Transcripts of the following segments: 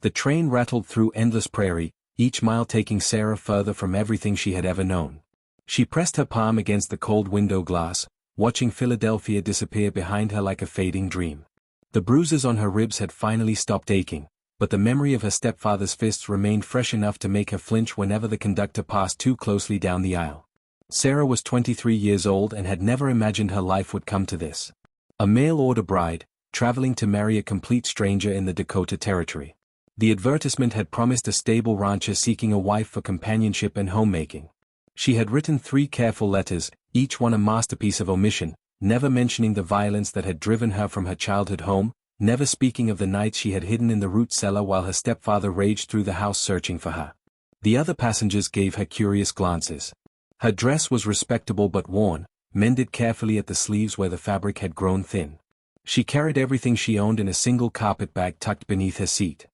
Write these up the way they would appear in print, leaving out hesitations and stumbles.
The train rattled through endless prairie, each mile taking Sarah further from everything she had ever known. She pressed her palm against the cold window glass, watching Philadelphia disappear behind her like a fading dream. The bruises on her ribs had finally stopped aching, but the memory of her stepfather's fists remained fresh enough to make her flinch whenever the conductor passed too closely down the aisle. Sarah was 23 years old and had never imagined her life would come to this. A mail-order bride, traveling to marry a complete stranger in the Dakota Territory. The advertisement had promised a stable rancher seeking a wife for companionship and homemaking. She had written 3 careful letters, each one a masterpiece of omission, never mentioning the violence that had driven her from her childhood home, never speaking of the nights she had hidden in the root cellar while her stepfather raged through the house searching for her. The other passengers gave her curious glances. Her dress was respectable but worn, mended carefully at the sleeves where the fabric had grown thin. She carried everything she owned in a single carpet bag tucked beneath her seat.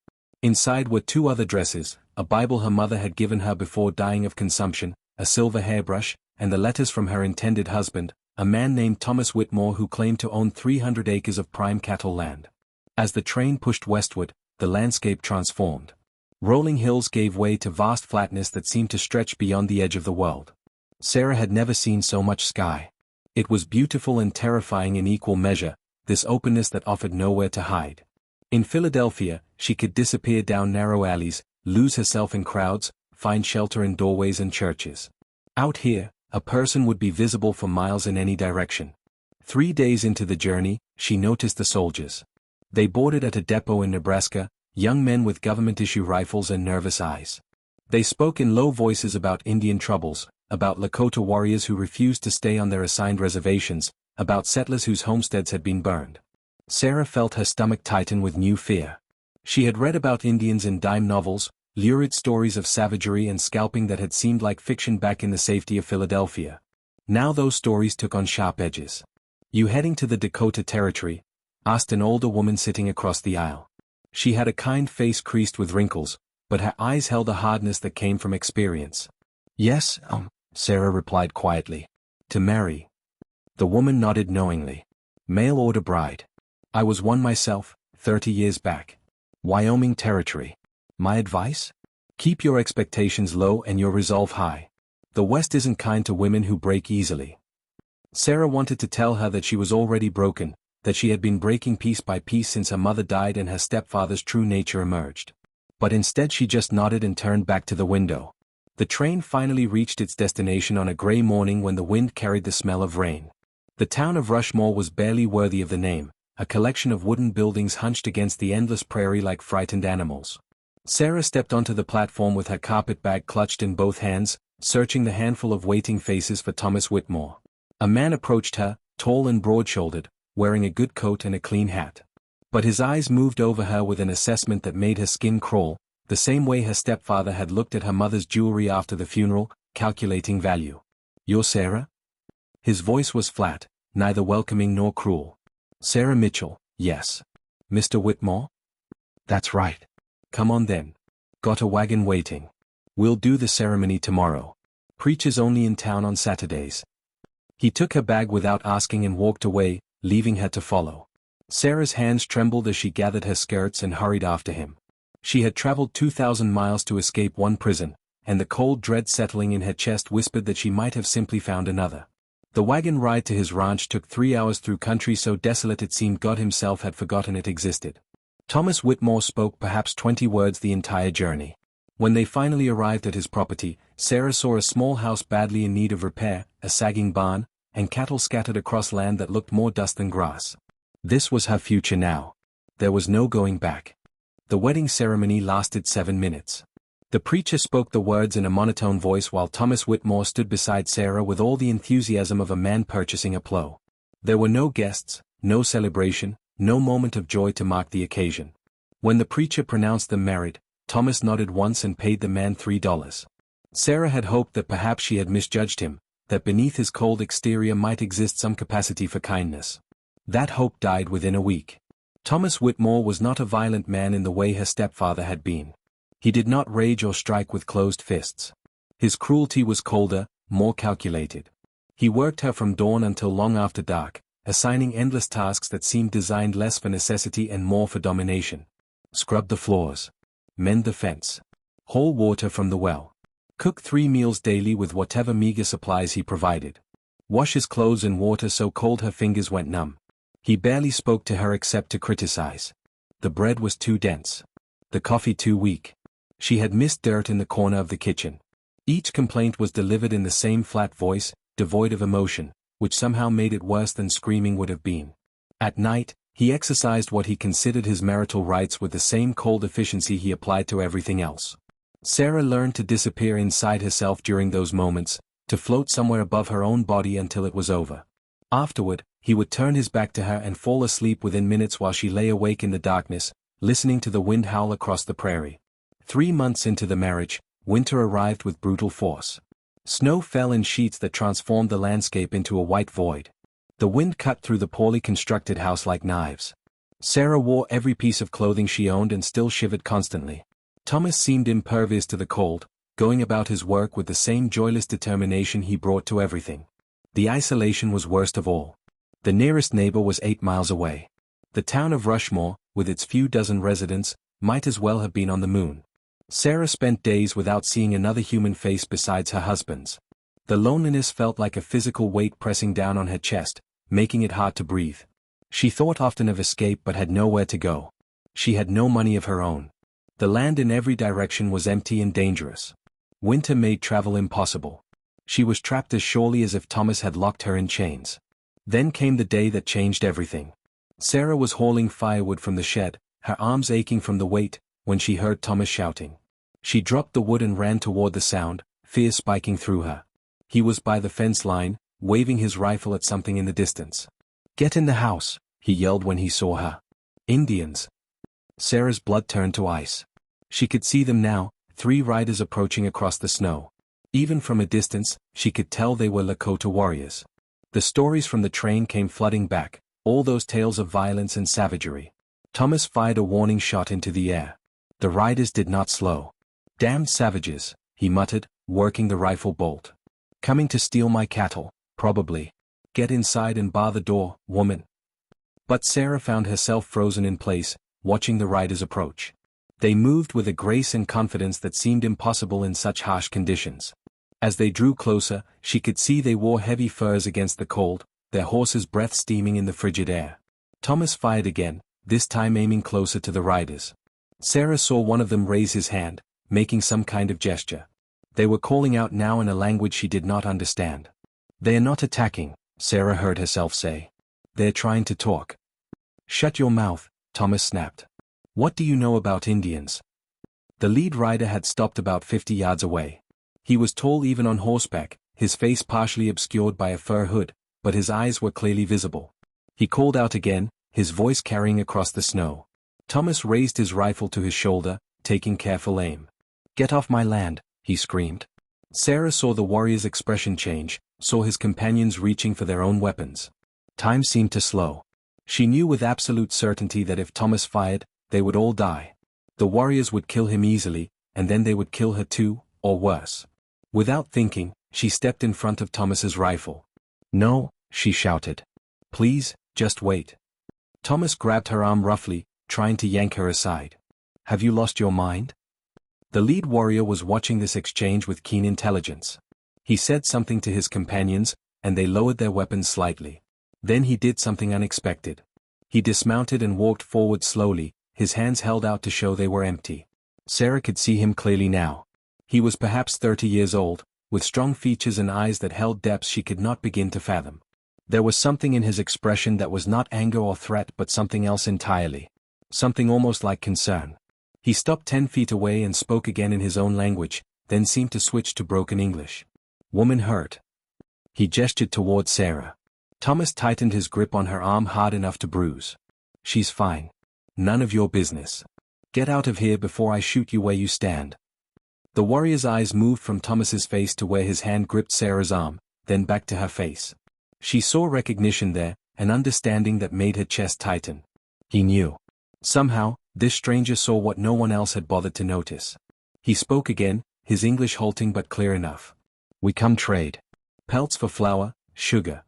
Inside were 2 other dresses, a Bible her mother had given her before dying of consumption, a silver hairbrush, and the letters from her intended husband, a man named Thomas Whitmore who claimed to own 300 acres of prime cattle land. As the train pushed westward, the landscape transformed. Rolling hills gave way to vast flatness that seemed to stretch beyond the edge of the world. Sarah had never seen so much sky. It was beautiful and terrifying in equal measure, this openness that offered nowhere to hide. In Philadelphia, she could disappear down narrow alleys, lose herself in crowds, find shelter in doorways and churches. Out here, a person would be visible for miles in any direction. 3 days into the journey, she noticed the soldiers. They boarded at a depot in Nebraska, young men with government-issue rifles and nervous eyes. They spoke in low voices about Indian troubles, about Lakota warriors who refused to stay on their assigned reservations, about settlers whose homesteads had been burned. Sarah felt her stomach tighten with new fear. She had read about Indians in dime novels, lurid stories of savagery and scalping that had seemed like fiction back in the safety of Philadelphia. Now those stories took on sharp edges. "You heading to the Dakota Territory?" asked an older woman sitting across the aisle. She had a kind face creased with wrinkles, but her eyes held a hardness that came from experience. "Yes, Sarah replied quietly. "To marry." The woman nodded knowingly. "Mail-order bride. I was one myself, 30 years back. Wyoming Territory. My advice? Keep your expectations low and your resolve high. The West isn't kind to women who break easily." Sarah wanted to tell her that she was already broken, that she had been breaking piece by piece since her mother died and her stepfather's true nature emerged. But instead she just nodded and turned back to the window. The train finally reached its destination on a gray morning when the wind carried the smell of rain. The town of Rushmore was barely worthy of the name, a collection of wooden buildings hunched against the endless prairie like frightened animals. Sarah stepped onto the platform with her carpet bag clutched in both hands, searching the handful of waiting faces for Thomas Whitmore. A man approached her, tall and broad-shouldered, wearing a good coat and a clean hat. But his eyes moved over her with an assessment that made her skin crawl, the same way her stepfather had looked at her mother's jewelry after the funeral, calculating value. "You're Sarah?" His voice was flat, neither welcoming nor cruel. "Sarah Mitchell, yes. Mr. Whitmore?" "That's right." "Come on then. Got a wagon waiting. We'll do the ceremony tomorrow. Preacher's only in town on Saturdays." He took her bag without asking and walked away, leaving her to follow. Sarah's hands trembled as she gathered her skirts and hurried after him. She had traveled 2,000 miles to escape one prison, and the cold dread settling in her chest whispered that she might have simply found another. The wagon ride to his ranch took 3 hours through country so desolate it seemed God himself had forgotten it existed. Thomas Whitmore spoke perhaps 20 words the entire journey. When they finally arrived at his property, Sarah saw a small house badly in need of repair, a sagging barn, and cattle scattered across land that looked more dust than grass. This was her future now. There was no going back. The wedding ceremony lasted 7 minutes. The preacher spoke the words in a monotone voice while Thomas Whitmore stood beside Sarah with all the enthusiasm of a man purchasing a plow. There were no guests, no celebration, no moment of joy to mark the occasion. When the preacher pronounced them married, Thomas nodded once and paid the man $3. Sarah had hoped that perhaps she had misjudged him, that beneath his cold exterior might exist some capacity for kindness. That hope died within a week. Thomas Whitmore was not a violent man in the way her stepfather had been. He did not rage or strike with closed fists. His cruelty was colder, more calculated. He worked her from dawn until long after dark, assigning endless tasks that seemed designed less for necessity and more for domination. Scrub the floors. mend the fence. Haul water from the well. Cook 3 meals daily with whatever meager supplies he provided. Wash his clothes in water so cold her fingers went numb. He barely spoke to her except to criticize. The bread was too dense. The coffee too weak. She had missed dirt in the corner of the kitchen. Each complaint was delivered in the same flat voice, devoid of emotion, which somehow made it worse than screaming would have been. At night, he exercised what he considered his marital rights with the same cold efficiency he applied to everything else. Sarah learned to disappear inside herself during those moments, to float somewhere above her own body until it was over. Afterward, he would turn his back to her and fall asleep within minutes while she lay awake in the darkness, listening to the wind howl across the prairie. 3 months into the marriage, winter arrived with brutal force. Snow fell in sheets that transformed the landscape into a white void. The wind cut through the poorly constructed house like knives. Sarah wore every piece of clothing she owned and still shivered constantly. Thomas seemed impervious to the cold, going about his work with the same joyless determination he brought to everything. The isolation was worst of all. The nearest neighbor was 8 miles away. The town of Rushmore, with its few dozen residents, might as well have been on the moon. Sarah spent days without seeing another human face besides her husband's. The loneliness felt like a physical weight pressing down on her chest, making it hard to breathe. She thought often of escape but had nowhere to go. She had no money of her own. The land in every direction was empty and dangerous. Winter made travel impossible. She was trapped as surely as if Thomas had locked her in chains. Then came the day that changed everything. Sarah was hauling firewood from the shed, her arms aching from the weight, when she heard Thomas shouting. She dropped the wood and ran toward the sound, fear spiking through her. He was by the fence line, waving his rifle at something in the distance. "Get in the house," he yelled when he saw her. "Indians." Sarah's blood turned to ice. She could see them now, 3 riders approaching across the snow. Even from a distance, she could tell they were Lakota warriors. The stories from the train came flooding back, all those tales of violence and savagery. Thomas fired a warning shot into the air. The riders did not slow. "Damned savages," he muttered, working the rifle bolt. "Coming to steal my cattle, probably. Get inside and bar the door, woman." But Sarah found herself frozen in place, watching the riders approach. They moved with a grace and confidence that seemed impossible in such harsh conditions. As they drew closer, she could see they wore heavy furs against the cold, their horses' breath steaming in the frigid air. Thomas fired again, this time aiming closer to the riders. Sarah saw one of them raise his hand, making some kind of gesture. They were calling out now in a language she did not understand. "They are not attacking," Sarah heard herself say. "They're trying to talk." "Shut your mouth," Thomas snapped. "What do you know about Indians?" The lead rider had stopped about 50 yards away. He was tall even on horseback, his face partially obscured by a fur hood, but his eyes were clearly visible. He called out again, his voice carrying across the snow. Thomas raised his rifle to his shoulder, taking careful aim. "Get off my land," he screamed. Sarah saw the warrior's expression change, saw his companions reaching for their own weapons. Time seemed to slow. She knew with absolute certainty that if Thomas fired, they would all die. The warriors would kill him easily, and then they would kill her too, or worse. Without thinking, she stepped in front of Thomas's rifle. "No," she shouted. "Please, just wait." Thomas grabbed her arm roughly, trying to yank her aside. "Have you lost your mind?" The lead warrior was watching this exchange with keen intelligence. He said something to his companions, and they lowered their weapons slightly. Then he did something unexpected. He dismounted and walked forward slowly, his hands held out to show they were empty. Sarah could see him clearly now. He was perhaps 30 years old, with strong features and eyes that held depths she could not begin to fathom. There was something in his expression that was not anger or threat but something else entirely. Something almost like concern. He stopped 10 feet away and spoke again in his own language, then seemed to switch to broken English. "Woman hurt." He gestured toward Sarah. Thomas tightened his grip on her arm hard enough to bruise. "She's fine. None of your business. Get out of here before I shoot you where you stand." The warrior's eyes moved from Thomas's face to where his hand gripped Sarah's arm, then back to her face. She saw recognition there, an understanding that made her chest tighten. He knew. Somehow, this stranger saw what no one else had bothered to notice. He spoke again, his English halting but clear enough. "We come trade. Pelts for flour, sugar."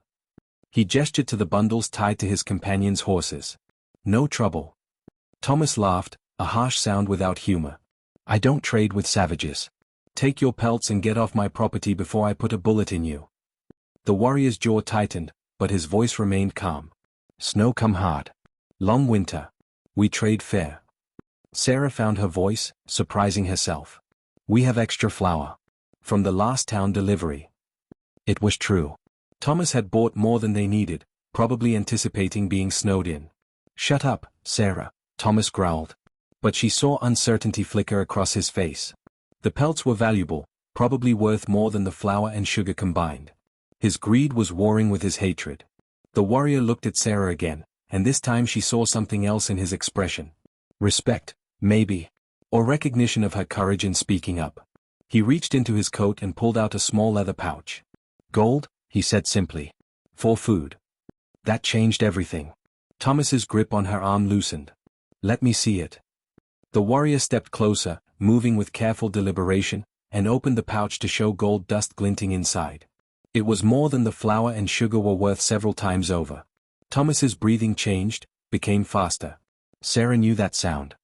He gestured to the bundles tied to his companions' horses. "No trouble." Thomas laughed, a harsh sound without humor. I don't trade with savages. Take your pelts and get off my property before I put a bullet in you. The warrior's jaw tightened, but his voice remained calm. Snow come hard. Long winter. We trade fair. Sarah found her voice, surprising herself. We have extra flour. From the last town delivery. It was true. Thomas had bought more than they needed, probably anticipating being snowed in. Shut up, Sarah, Thomas growled. But she saw uncertainty flicker across his face. The pelts were valuable, probably worth more than the flour and sugar combined. His greed was warring with his hatred. The warrior looked at Sarah again, and this time she saw something else in his expression. Respect, maybe. Or recognition of her courage in speaking up. He reached into his coat and pulled out a small leather pouch. Gold, he said simply. For food. That changed everything. Thomas's grip on her arm loosened. Let me see it. The warrior stepped closer, moving with careful deliberation, and opened the pouch to show gold dust glinting inside. It was more than the flour and sugar were worth several times over. Thomas's breathing changed, became faster. Sarah knew that sound.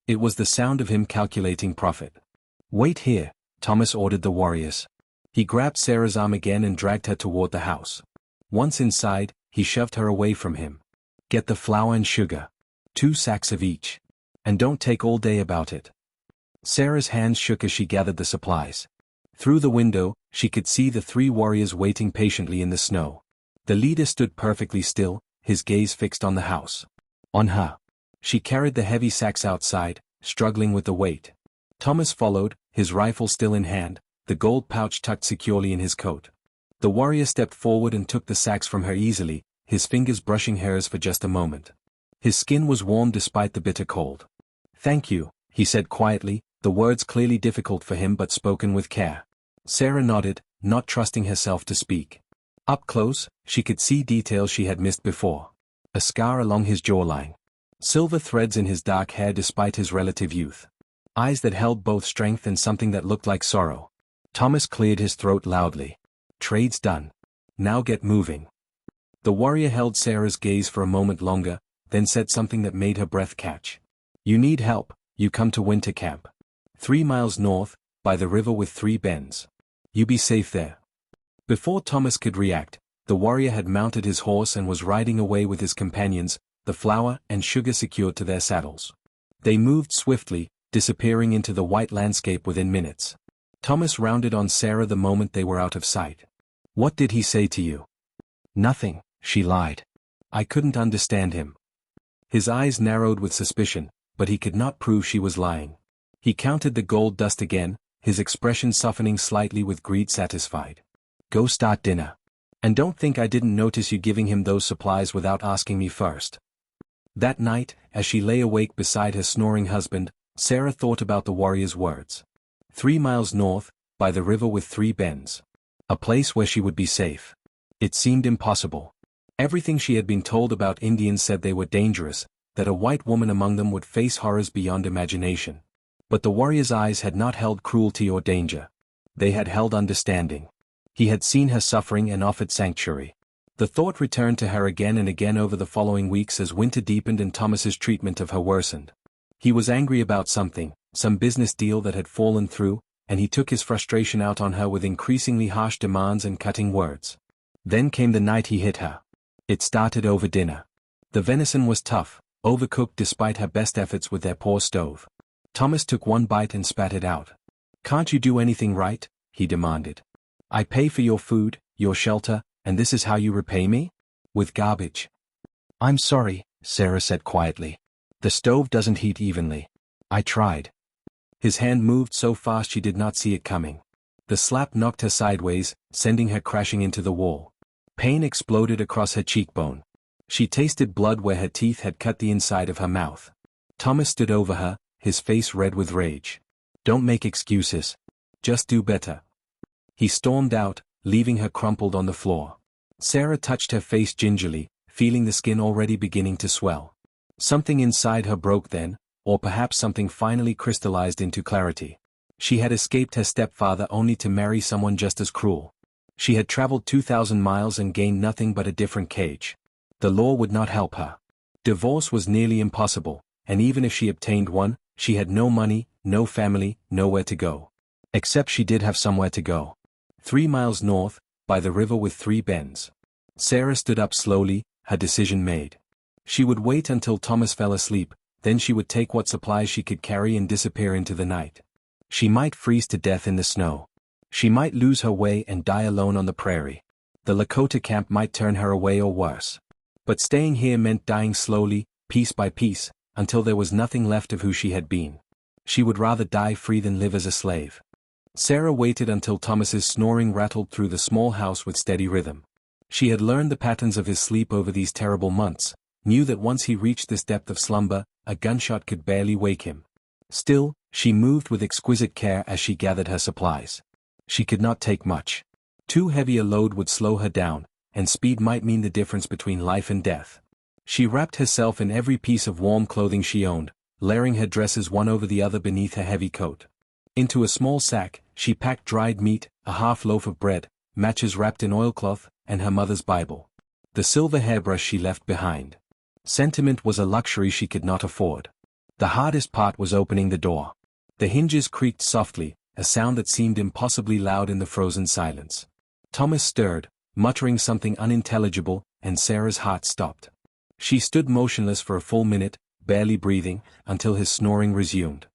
It was the sound of him calculating profit. Wait here, Thomas ordered the warriors. He grabbed Sarah's arm again and dragged her toward the house. Once inside, he shoved her away from him. Get the flour and sugar. 2 sacks of each. And don't take all day about it. Sarah's hands shook as she gathered the supplies. Through the window, she could see the 3 warriors waiting patiently in the snow. The leader stood perfectly still, his gaze fixed on the house. On her. She carried the heavy sacks outside, struggling with the weight. Thomas followed, his rifle still in hand, the gold pouch tucked securely in his coat. The warrior stepped forward and took the sacks from her easily, his fingers brushing hers for just a moment. His skin was warm despite the bitter cold. Thank you, he said quietly, the words clearly difficult for him but spoken with care. Sarah nodded, not trusting herself to speak. Up close, she could see details she had missed before. A scar along his jawline. Silver threads in his dark hair despite his relative youth. Eyes that held both strength and something that looked like sorrow. Thomas cleared his throat loudly. Trade's done. Now get moving. The warrior held Sarah's gaze for a moment longer, then said something that made her breath catch. You need help, you come to winter camp. 3 miles north, by the river with 3 bends. You be safe there. Before Thomas could react, the warrior had mounted his horse and was riding away with his companions, the flour and sugar secured to their saddles. They moved swiftly, disappearing into the white landscape within minutes. Thomas rounded on Sarah the moment they were out of sight. What did he say to you? Nothing, she lied. I couldn't understand him. His eyes narrowed with suspicion, but he could not prove she was lying. He counted the gold dust again, his expression softening slightly with greed satisfied. Go start dinner. And don't think I didn't notice you giving him those supplies without asking me first. That night, as she lay awake beside her snoring husband, Sarah thought about the warrior's words. 3 miles north, by the river with 3 bends. A place where she would be safe. It seemed impossible. Everything she had been told about Indians said they were dangerous, that a white woman among them would face horrors beyond imagination. But the warrior's eyes had not held cruelty or danger. They had held understanding. He had seen her suffering and offered sanctuary. The thought returned to her again and again over the following weeks as winter deepened and Thomas's treatment of her worsened. He was angry about something, some business deal that had fallen through, and he took his frustration out on her with increasingly harsh demands and cutting words. Then came the night he hit her. It started over dinner. The venison was tough, overcooked despite her best efforts with their poor stove. Thomas took one bite and spat it out. Can't you do anything right? He demanded. I pay for your food, your shelter, and this is how you repay me? With garbage. I'm sorry, Sarah said quietly. The stove doesn't heat evenly. I tried. His hand moved so fast she did not see it coming. The slap knocked her sideways, sending her crashing into the wall. Pain exploded across her cheekbone. She tasted blood where her teeth had cut the inside of her mouth. Thomas stood over her, his face red with rage. Don't make excuses. Just do better. He stormed out, leaving her crumpled on the floor. Sarah touched her face gingerly, feeling the skin already beginning to swell. Something inside her broke then, or perhaps something finally crystallized into clarity. She had escaped her stepfather only to marry someone just as cruel. She had traveled 2,000 miles and gained nothing but a different cage. The law would not help her. Divorce was nearly impossible, and even if she obtained one, she had no money, no family, nowhere to go. Except she did have somewhere to go. 3 miles north, by the river with 3 bends. Sarah stood up slowly, her decision made. She would wait until Thomas fell asleep, then she would take what supplies she could carry and disappear into the night. She might freeze to death in the snow. She might lose her way and die alone on the prairie. The Lakota camp might turn her away or worse. But staying here meant dying slowly, piece by piece, until there was nothing left of who she had been. She would rather die free than live as a slave. Sarah waited until Thomas's snoring rattled through the small house with steady rhythm. She had learned the patterns of his sleep over these terrible months, knew that once he reached this depth of slumber, a gunshot could barely wake him. Still, she moved with exquisite care as she gathered her supplies. She could not take much. Too heavy a load would slow her down, and speed might mean the difference between life and death. She wrapped herself in every piece of warm clothing she owned, layering her dresses one over the other beneath her heavy coat. Into a small sack, she packed dried meat, a half loaf of bread, matches wrapped in oilcloth, and her mother's Bible. The silver hairbrush she left behind. Sentiment was a luxury she could not afford. The hardest part was opening the door. The hinges creaked softly, a sound that seemed impossibly loud in the frozen silence. Thomas stirred, muttering something unintelligible, and Sarah's heart stopped. She stood motionless for a full minute, barely breathing, until his snoring resumed.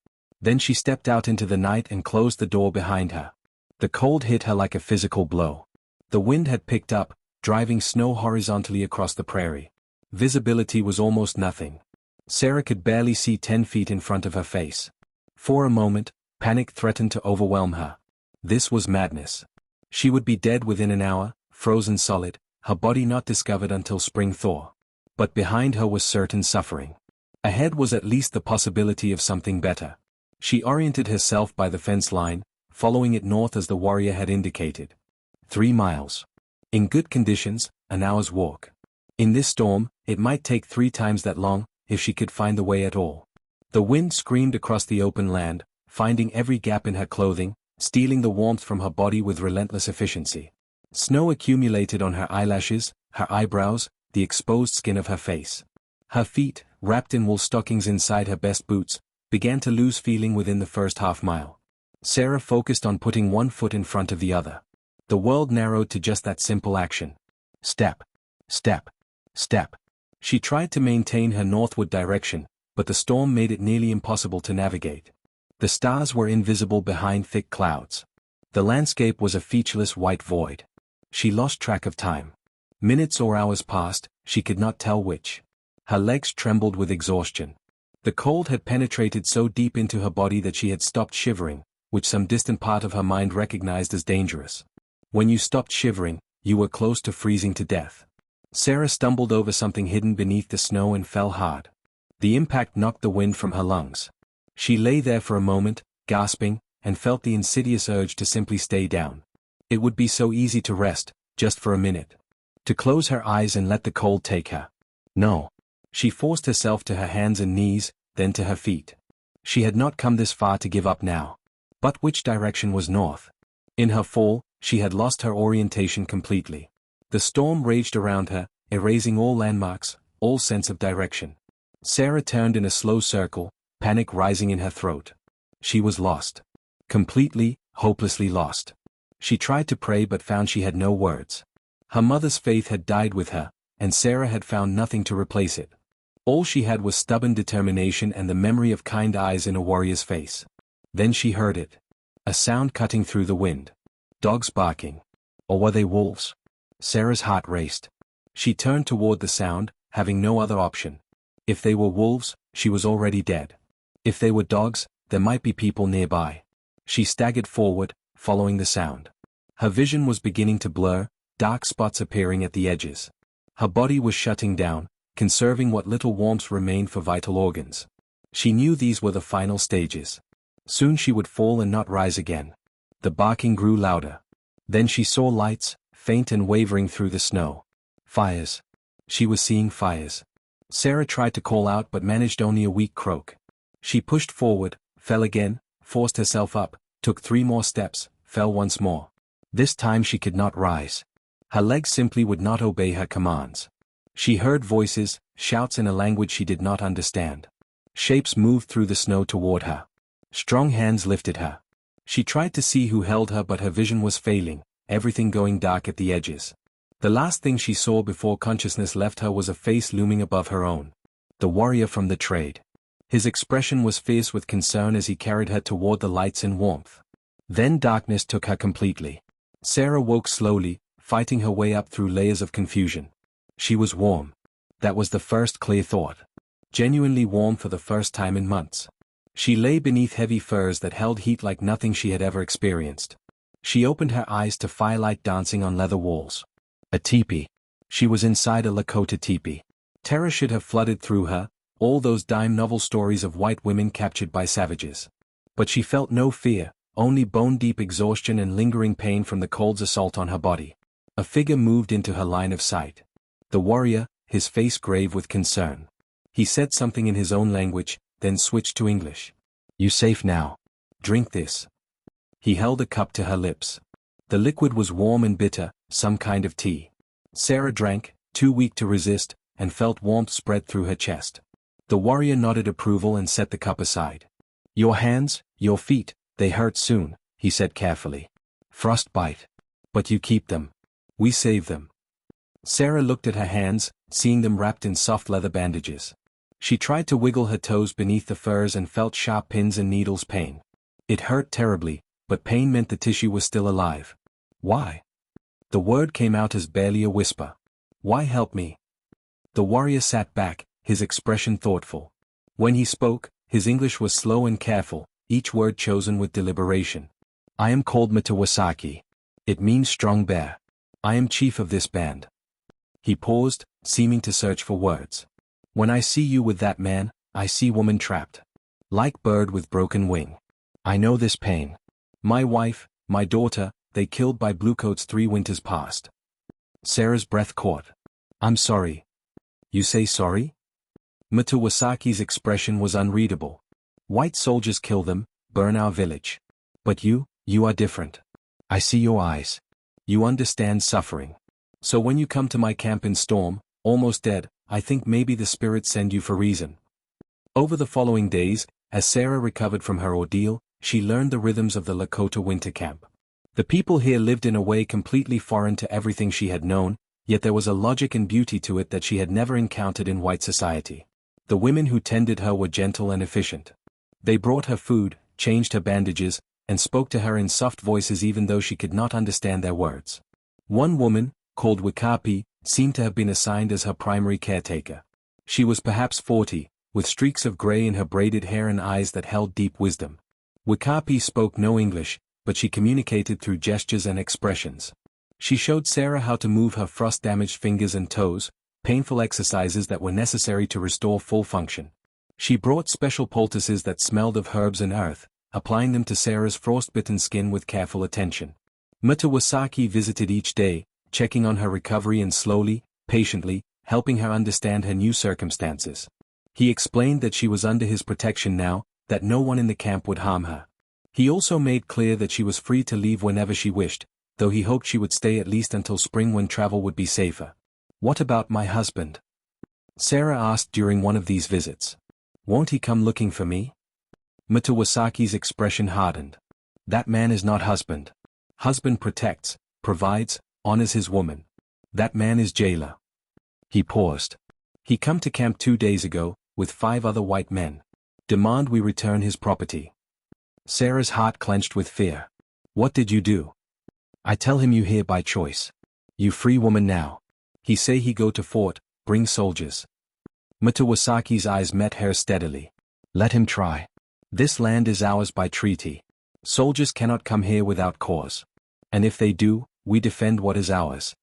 Then she stepped out into the night and closed the door behind her. The cold hit her like a physical blow. The wind had picked up, driving snow horizontally across the prairie. Visibility was almost nothing. Sarah could barely see 10 feet in front of her face. For a moment, panic threatened to overwhelm her. This was madness. She would be dead within an hour, frozen solid, her body not discovered until spring thaw. But behind her was certain suffering. Ahead was at least the possibility of something better. She oriented herself by the fence line, following it north as the warrior had indicated. 3 miles. In good conditions, an hour's walk. In this storm, it might take 3 times that long, if she could find the way at all. The wind screamed across the open land, finding every gap in her clothing, stealing the warmth from her body with relentless efficiency. Snow accumulated on her eyelashes, her eyebrows, the exposed skin of her face. Her feet, wrapped in wool stockings inside her best boots, began to lose feeling within the first half mile. Sarah focused on putting one foot in front of the other. The world narrowed to just that simple action. Step. Step. Step. She tried to maintain her northward direction, but the storm made it nearly impossible to navigate. The stars were invisible behind thick clouds. The landscape was a featureless white void. She lost track of time. Minutes or hours passed, she could not tell which. Her legs trembled with exhaustion. The cold had penetrated so deep into her body that she had stopped shivering, which some distant part of her mind recognized as dangerous. When you stopped shivering, you were close to freezing to death. Sarah stumbled over something hidden beneath the snow and fell hard. The impact knocked the wind from her lungs. She lay there for a moment, gasping, and felt the insidious urge to simply stay down. It would be so easy to rest, just for a minute. To close her eyes and let the cold take her. No. She forced herself to her hands and knees, then to her feet. She had not come this far to give up now. But which direction was north? In her fall, she had lost her orientation completely. The storm raged around her, erasing all landmarks, all sense of direction. Sarah turned in a slow circle, panic rising in her throat. She was lost. Completely, hopelessly lost. She tried to pray but found she had no words. Her mother's faith had died with her, and Sarah had found nothing to replace it. All she had was stubborn determination and the memory of kind eyes in a warrior's face. Then she heard it. A sound cutting through the wind. Dogs barking. Or were they wolves? Sarah's heart raced. She turned toward the sound, having no other option. If they were wolves, she was already dead. If they were dogs, there might be people nearby. She staggered forward, following the sound. Her vision was beginning to blur, dark spots appearing at the edges. Her body was shutting down, conserving what little warmth remained for vital organs. She knew these were the final stages. Soon she would fall and not rise again. The barking grew louder. Then she saw lights, faint and wavering through the snow. Fires. She was seeing fires. Sarah tried to call out but managed only a weak croak. She pushed forward, fell again, forced herself up, took 3 more steps, fell once more. This time she could not rise. Her legs simply would not obey her commands. She heard voices, shouts in a language she did not understand. Shapes moved through the snow toward her. Strong hands lifted her. She tried to see who held her, but her vision was failing, everything going dark at the edges. The last thing she saw before consciousness left her was a face looming above her own. The warrior from the trade. His expression was fierce with concern as he carried her toward the lights and warmth. Then darkness took her completely. Sarah woke slowly, fighting her way up through layers of confusion. She was warm. That was the first clear thought. Genuinely warm for the first time in months. She lay beneath heavy furs that held heat like nothing she had ever experienced. She opened her eyes to firelight dancing on leather walls. A teepee. She was inside a Lakota teepee. Terror should have flooded through her, all those dime novel stories of white women captured by savages. But she felt no fear, only bone-deep exhaustion and lingering pain from the cold's assault on her body. A figure moved into her line of sight. The warrior, his face grave with concern. He said something in his own language, then switched to English. "You safe now. Drink this." He held a cup to her lips. The liquid was warm and bitter, some kind of tea. Sarah drank, too weak to resist, and felt warmth spread through her chest. The warrior nodded approval and set the cup aside. "Your hands, your feet, they hurt soon," he said carefully. "Frostbite. But you keep them. We save them." Sarah looked at her hands, seeing them wrapped in soft leather bandages. She tried to wiggle her toes beneath the furs and felt sharp pins and needles pain. It hurt terribly, but pain meant the tissue was still alive. "Why?" The word came out as barely a whisper. "Why help me?" The warrior sat back, his expression thoughtful. When he spoke, his English was slow and careful, each word chosen with deliberation. "I am called Matawasaki. It means strong bear. I am chief of this band." He paused, seeming to search for words. "When I see you with that man, I see woman trapped. Like bird with broken wing. I know this pain. My wife, my daughter, they killed by bluecoats 3 winters past." Sarah's breath caught. "I'm sorry." "You say sorry?" Matawasaki's expression was unreadable. "White soldiers kill them, burn our village. But you are different. I see your eyes. You understand suffering. So when you come to my camp in storm, almost dead, I think maybe the spirits send you for reason." Over the following days, as Sarah recovered from her ordeal, she learned the rhythms of the Lakota winter camp. The people here lived in a way completely foreign to everything she had known, yet there was a logic and beauty to it that she had never encountered in white society. The women who tended her were gentle and efficient. They brought her food, changed her bandages, and spoke to her in soft voices even though she could not understand their words. One woman, called Wikapi, seemed to have been assigned as her primary caretaker. She was perhaps 40, with streaks of gray in her braided hair and eyes that held deep wisdom. Wikapi spoke no English, but she communicated through gestures and expressions. She showed Sarah how to move her frost-damaged fingers and toes, painful exercises that were necessary to restore full function. She brought special poultices that smelled of herbs and earth, applying them to Sarah's frostbitten skin with careful attention. Matawasaki visited each day, checking on her recovery and slowly, patiently, helping her understand her new circumstances. He explained that she was under his protection now, that no one in the camp would harm her. He also made clear that she was free to leave whenever she wished, though he hoped she would stay at least until spring when travel would be safer. "What about my husband?" Sarah asked during one of these visits. "Won't he come looking for me?" Matawasaki's expression hardened. "That man is not husband. Husband protects, provides, honors his woman. That man is jailer." He paused. "He come to camp 2 days ago, with 5 other white men. Demand we return his property." Sarah's heart clenched with fear. "What did you do?" "I tell him you here by choice. You free woman now. He say he go to fort, bring soldiers." Matawasaki's eyes met hers steadily. "Let him try. This land is ours by treaty. Soldiers cannot come here without cause. And if they do, we defend what is ours."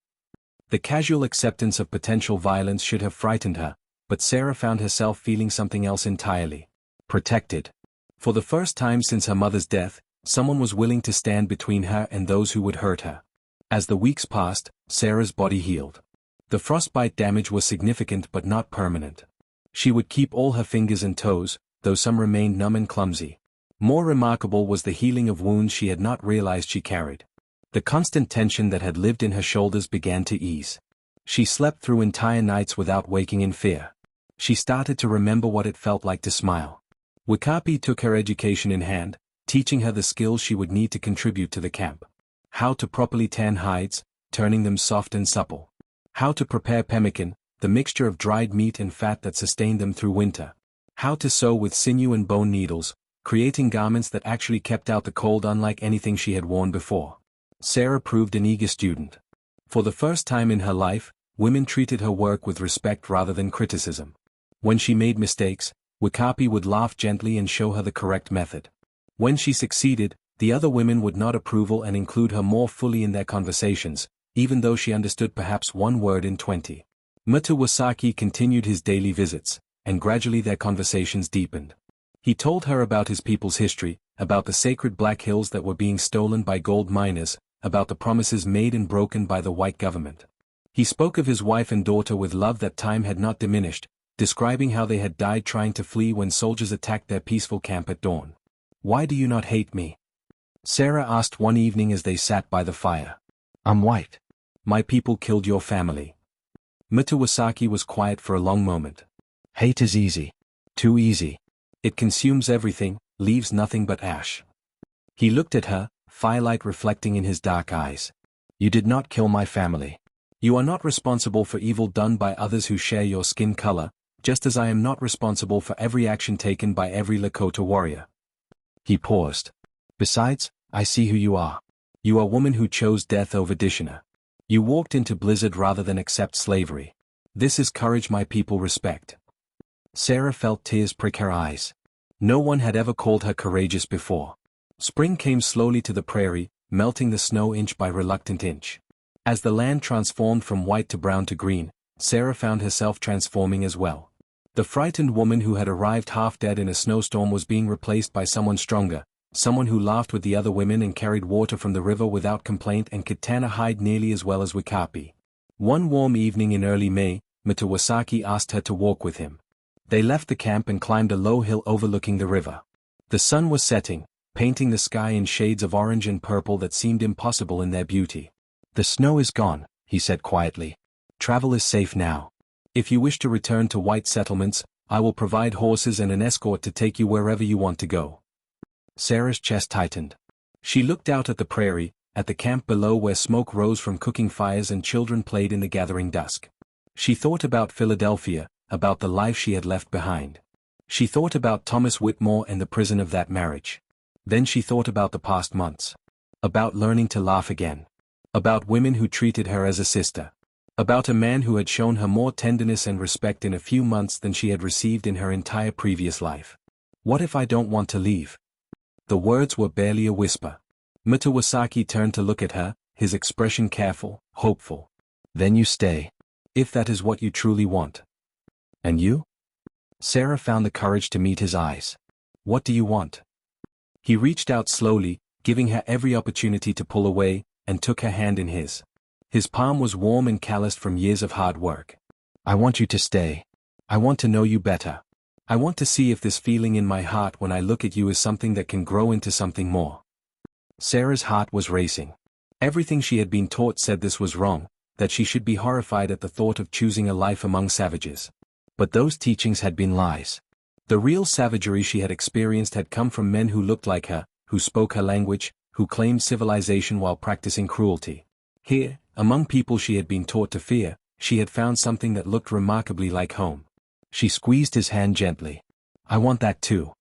The casual acceptance of potential violence should have frightened her, but Sarah found herself feeling something else entirely. Protected. For the first time since her mother's death, someone was willing to stand between her and those who would hurt her. As the weeks passed, Sarah's body healed. The frostbite damage was significant but not permanent. She would keep all her fingers and toes, though some remained numb and clumsy. More remarkable was the healing of wounds she had not realized she carried. The constant tension that had lived in her shoulders began to ease. She slept through entire nights without waking in fear. She started to remember what it felt like to smile. Wikapi took her education in hand, teaching her the skills she would need to contribute to the camp. How to properly tan hides, turning them soft and supple. How to prepare pemmican, the mixture of dried meat and fat that sustained them through winter. How to sew with sinew and bone needles, creating garments that actually kept out the cold unlike anything she had worn before. Sarah proved an eager student. For the first time in her life, women treated her work with respect rather than criticism. When she made mistakes, Wikapi would laugh gently and show her the correct method. When she succeeded, the other women would nod approval and include her more fully in their conversations, even though she understood perhaps one word in 20. Mutawasaki continued his daily visits, and gradually their conversations deepened. He told her about his people's history, about the sacred Black Hills that were being stolen by gold miners, about the promises made and broken by the white government. He spoke of his wife and daughter with love that time had not diminished, describing how they had died trying to flee when soldiers attacked their peaceful camp at dawn. "Why do you not hate me?" Sarah asked one evening as they sat by the fire. "I'm white. My people killed your family." Mutawasaki was quiet for a long moment. "Hate is easy. Too easy. It consumes everything, leaves nothing but ash." He looked at her, firelight reflecting in his dark eyes. "You did not kill my family. You are not responsible for evil done by others who share your skin color, just as I am not responsible for every action taken by every Lakota warrior." He paused. "Besides, I see who you are. You are a woman who chose death over Dishina. You walked into blizzard rather than accept slavery. This is courage my people respect." Sarah felt tears prick her eyes. No one had ever called her courageous before. Spring came slowly to the prairie, melting the snow inch by reluctant inch. As the land transformed from white to brown to green, Sarah found herself transforming as well. The frightened woman who had arrived half dead in a snowstorm was being replaced by someone stronger, someone who laughed with the other women and carried water from the river without complaint and could tan a hide nearly as well as Wikapi. One warm evening in early May, Mutawasaki asked her to walk with him. They left the camp and climbed a low hill overlooking the river. The sun was setting, painting the sky in shades of orange and purple that seemed impossible in their beauty. "The snow is gone," he said quietly. "Travel is safe now. If you wish to return to white settlements, I will provide horses and an escort to take you wherever you want to go." Sarah's chest tightened. She looked out at the prairie, at the camp below where smoke rose from cooking fires and children played in the gathering dusk. She thought about Philadelphia, about the life she had left behind. She thought about Thomas Whitmore and the prison of that marriage. Then she thought about the past months. About learning to laugh again. About women who treated her as a sister. About a man who had shown her more tenderness and respect in a few months than she had received in her entire previous life. "What if I don't want to leave?" The words were barely a whisper. Mutawasaki turned to look at her, his expression careful, hopeful. "Then you stay. If that is what you truly want." "And you?" Sarah found the courage to meet his eyes. "What do you want?" He reached out slowly, giving her every opportunity to pull away, and took her hand in his. His palm was warm and calloused from years of hard work. "I want you to stay. I want to know you better. I want to see if this feeling in my heart when I look at you is something that can grow into something more." Sarah's heart was racing. Everything she had been taught said this was wrong, that she should be horrified at the thought of choosing a life among savages. But those teachings had been lies. The real savagery she had experienced had come from men who looked like her, who spoke her language, who claimed civilization while practicing cruelty. Here, among people she had been taught to fear, she had found something that looked remarkably like home. She squeezed his hand gently. "I want that too."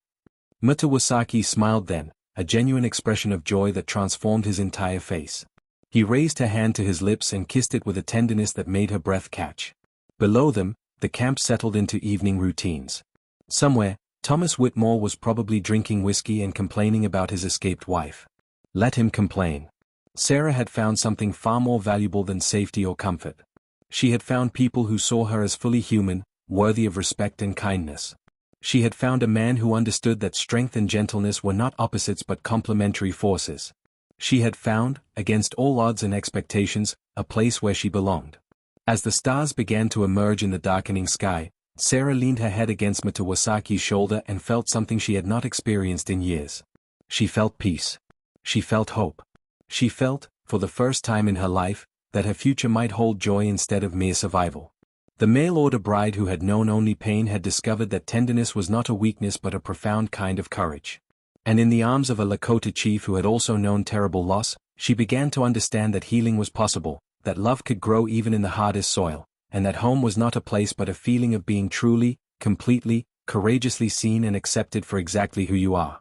Mutawasaki smiled then, a genuine expression of joy that transformed his entire face. He raised her hand to his lips and kissed it with a tenderness that made her breath catch. Below them, the camp settled into evening routines. Somewhere, Thomas Whitmore was probably drinking whiskey and complaining about his escaped wife. Let him complain. Sarah had found something far more valuable than safety or comfort. She had found people who saw her as fully human, worthy of respect and kindness. She had found a man who understood that strength and gentleness were not opposites but complementary forces. She had found, against all odds and expectations, a place where she belonged. As the stars began to emerge in the darkening sky, Sarah leaned her head against Mutawasaki's shoulder and felt something she had not experienced in years. She felt peace. She felt hope. She felt, for the first time in her life, that her future might hold joy instead of mere survival. The mail-order bride who had known only pain had discovered that tenderness was not a weakness but a profound kind of courage. And in the arms of a Lakota chief who had also known terrible loss, she began to understand that healing was possible, that love could grow even in the hardest soil, and that home was not a place but a feeling of being truly, completely, courageously seen and accepted for exactly who you are.